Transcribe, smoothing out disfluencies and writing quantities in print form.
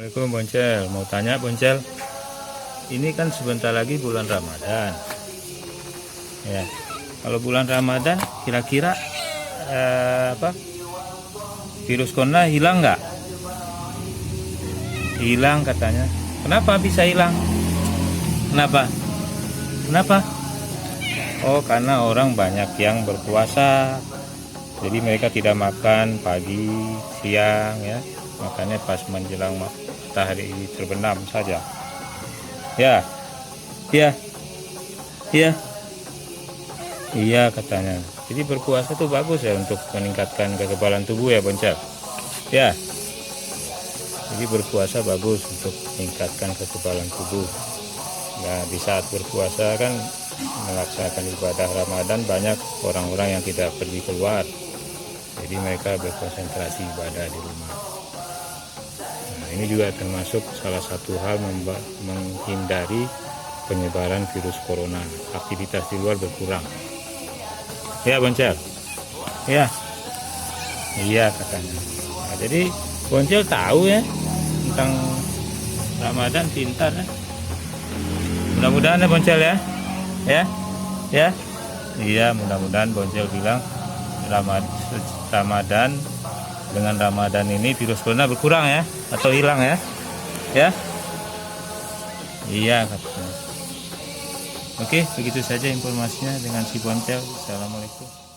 Assalamualaikum Boncel, mau tanya Boncel, ini kan sebentar lagi bulan Ramadan. Ya, kalau bulan Ramadan kira-kira virus corona hilang nggak? Hilang katanya. Kenapa bisa hilang? Kenapa? Kenapa? Oh, karena orang banyak yang berpuasa. Jadi mereka tidak makan pagi, siang ya. Makanya pas menjelang matahari terbenam saja. Ya. Ya. Ya. Iya katanya. Jadi berpuasa tuh bagus ya untuk meningkatkan kekebalan tubuh ya Boncel. Ya. Jadi berpuasa bagus untuk meningkatkan kekebalan tubuh. Nah, di saat berpuasa kan melaksanakan ibadah Ramadan banyak orang-orang yang tidak pergi keluar. Jadi mereka berkonsentrasi ibadah di rumah. Nah, ini juga termasuk salah satu hal menghindari penyebaran virus corona. Aktivitas di luar berkurang. Ya Boncel. Ya. Iya katanya. Nah, jadi Boncel tahu ya tentang Ramadan, pintar ya. Mudah-mudahan ya Boncel ya. Ya. Ya. Iya, mudah-mudahan Boncel bilang Ramadan, dengan Ramadan ini virus corona berkurang ya atau hilang ya. Ya. Iya katanya. Oke, begitu saja informasinya dengan si Boncel. Assalamualaikum.